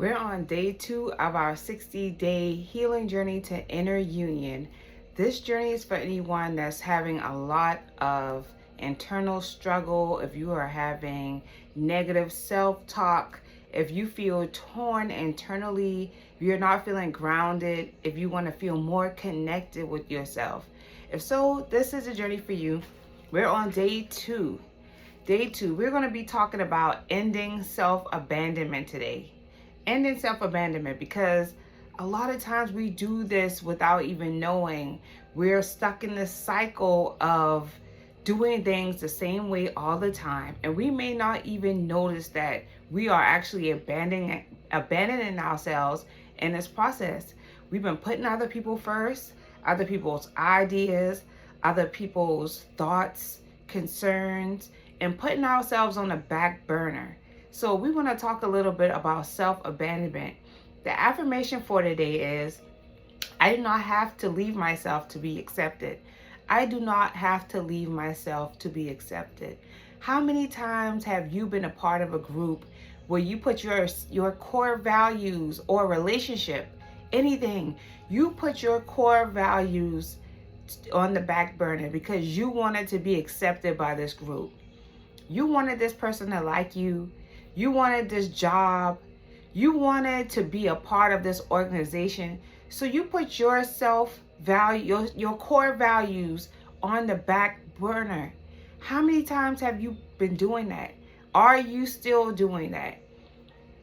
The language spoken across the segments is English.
We're on day 2 of our 60-day healing journey to inner union. This journey is for anyone that's having a lot of internal struggle, if you are having negative self-talk, if you feel torn internally, if you're not feeling grounded, if you want to feel more connected with yourself. If so, this is a journey for you. We're on day 2. Day 2, we're going to be talking about ending self-abandonment today. Ending self-abandonment, because a lot of times we do this without even knowing. We're stuck in this cycle of doing things the same way all the time, and we may not even notice that we are actually abandoning ourselves in this process. We've been putting other people first, other people's ideas, other people's thoughts, concerns, and putting ourselves on the back burner. So we want to talk a little bit about self-abandonment. The affirmation for today is, I do not have to leave myself to be accepted. I do not have to leave myself to be accepted. How many times have you been a part of a group where you put your core values or relationship, anything, you put your core values on the back burner because you wanted to be accepted by this group? You wanted this person to like you. You wanted this job. You wanted to be a part of this organization. So you put your self-value, your core values on the back burner. How many times have you been doing that? Are you still doing that?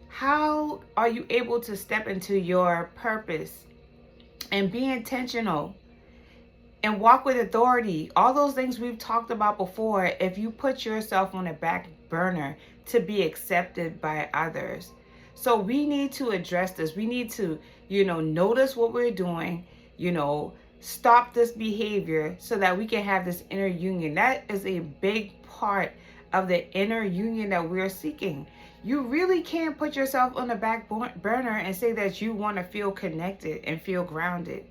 How are you able to step into your purpose and be intentional and walk with authority? All those things we've talked about before, if you put yourself on the back burner to be accepted by others. So we need to address this. We need to, notice what we're doing, stop this behavior so that we can have this inner union. That is a big part of the inner union that we're seeking. You really can't put yourself on the back burner and say that you want to feel connected and feel grounded.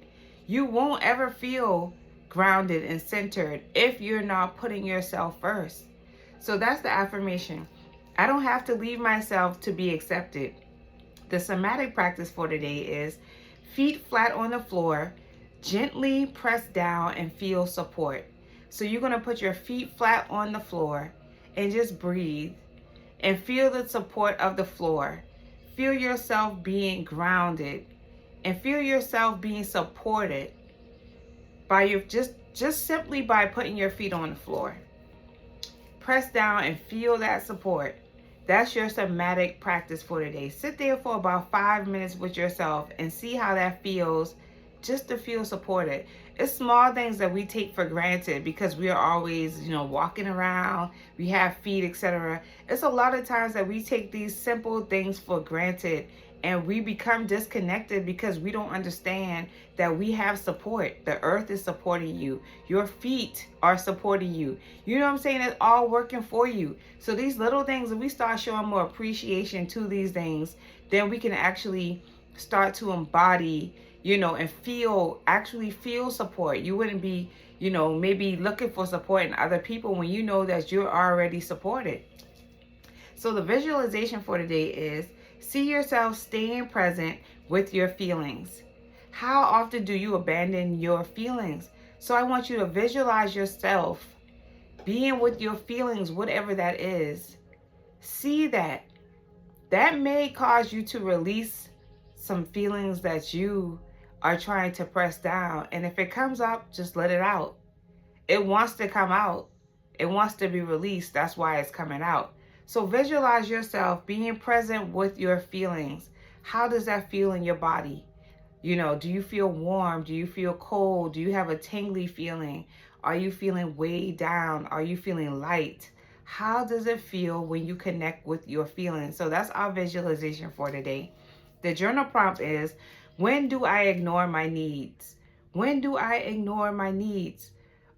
You won't ever feel grounded and centered if you're not putting yourself first. So that's the affirmation. I don't have to leave myself to be accepted. The somatic practice for today is feet flat on the floor, gently press down and feel support. So you're going to put your feet flat on the floor and just breathe and feel the support of the floor. Feel yourself being grounded and feel yourself being supported by your just simply by putting your feet on the floor. Press down and feel that support. That's your somatic practice for today. Sit there for about 5 minutes with yourself and see how that feels, just to feel supported. It's small things that we take for granted because we are always, walking around, we have feet, etc. It's a lot of times that we take these simple things for granted and we become disconnected because we don't understand that we have support. The earth is supporting you. Your feet are supporting you. You know what I'm saying? It's all working for you. So these little things, if we start showing more appreciation to these things, then we can actually start to embody, and actually feel support. You wouldn't be, maybe looking for support in other people when you know that you're already supported. So the visualization for today is, see yourself staying present with your feelings. How often do you abandon your feelings? So I want you to visualize yourself being with your feelings, whatever that is. See that. That may cause you to release some feelings that you are trying to press down. And if it comes up, just let it out. It wants to come out. It wants to be released. That's why it's coming out. So visualize yourself being present with your feelings. How does that feel in your body? Do you feel warm? Do you feel cold? Do you have a tingly feeling? Are you feeling weighed down? Are you feeling light? How does it feel when you connect with your feelings? So that's our visualization for today. The journal prompt is, when do I ignore my needs? When do I ignore my needs?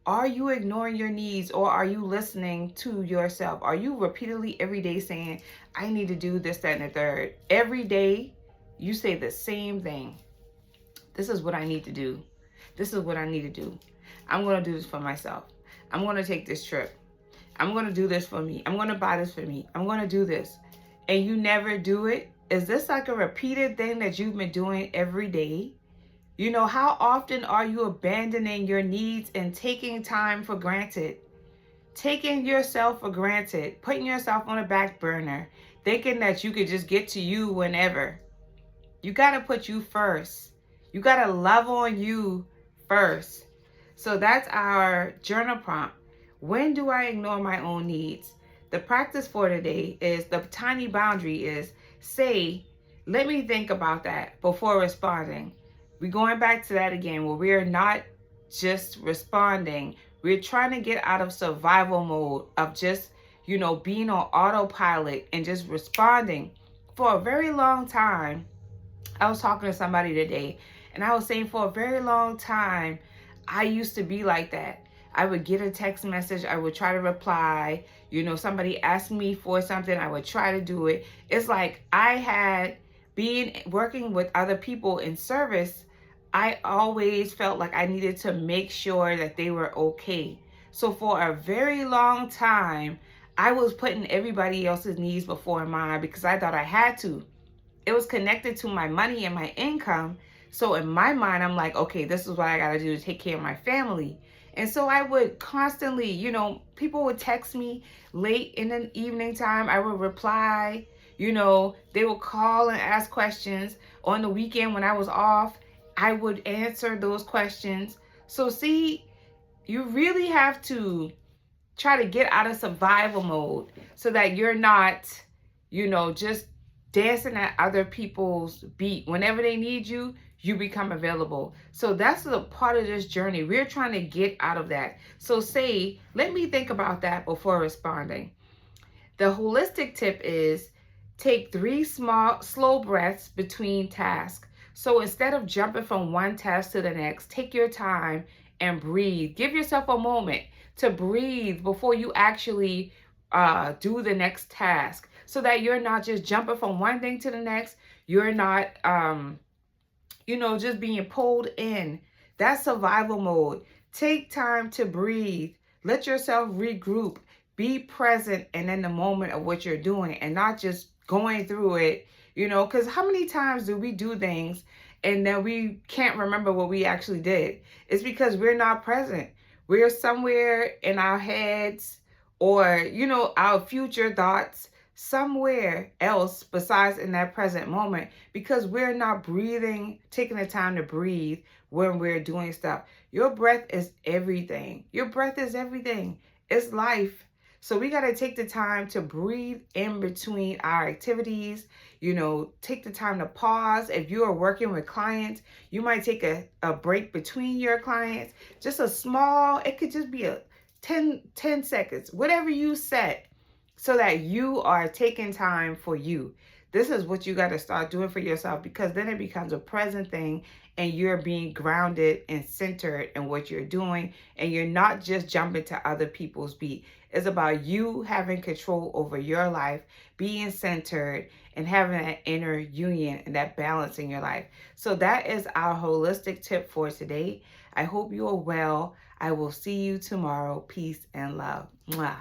Are you ignoring your needs, or are you listening to yourself? Are you repeatedly every day saying, I need to do this, that, and the third? Every day you say the same thing. This is what I need to do. This is what I need to do. I'm going to do this for myself. I'm going to take this trip. I'm going to do this for me. I'm going to buy this for me. I'm going to do this. And you never do it. Is this like a repeated thing that you've been doing every day? You know, how often are you abandoning your needs and taking time for granted? Taking yourself for granted, putting yourself on a back burner, thinking that you could just get to you whenever. You got to put you first. You got to love on you first. So that's our journal prompt. When do I ignore my own needs? The practice for today is, the tiny boundary is, say, let me think about that before responding. We're going back to that again, where we're not just responding. We're trying to get out of survival mode of just, being on autopilot and just responding. For a very long time, I was talking to somebody today, and I was saying, for a very long time, I used to be like that. I would get a text message, I would try to reply. Somebody asked me for something, I would try to do it. It's like I had been working with other people in service. I always felt like I needed to make sure that they were okay. So for a very long time, I was putting everybody else's needs before mine because I thought I had to. It was connected to my money and my income. So in my mind, I'm like, okay, this is what I got to do to take care of my family. And so I would constantly, people would text me late in the evening time. I would reply, they would call and ask questions. On the weekend when I was off, I would answer those questions. So see, you really have to try to get out of survival mode so that you're not, just dancing at other people's beat. Whenever they need you, you become available. So that's the part of this journey. We're trying to get out of that. So say, let me think about that before responding. The holistic tip is, take 3 slow breaths between tasks. So instead of jumping from one task to the next, take your time and breathe. Give yourself a moment to breathe before you actually do the next task, so that you're not just jumping from one thing to the next. You're not, just being pulled in. That's survival mode. Take time to breathe. Let yourself regroup. Be present and in the moment of what you're doing, and not just going through it, because how many times do we do things and then we can't remember what we actually did? It's because we're not present. We're somewhere in our heads, or, our future thoughts, somewhere else besides in that present moment, because we're not breathing, taking the time to breathe when we're doing stuff. Your breath is everything. Your breath is everything. It's life. So we got to take the time to breathe in between our activities. Take the time to pause. If you are working with clients, you might take a break between your clients. Just a small, it could just be a 10 seconds, whatever you set, so that you are taking time for you. This is what you got to start doing for yourself, because then it becomes a present thing and you're being grounded and centered in what you're doing, and you're not just jumping to other people's beat. It's about you having control over your life, being centered, and having that inner union and that balance in your life. So that is our holistic tip for today. I hope you are well. I will see you tomorrow. Peace and love. Mwah.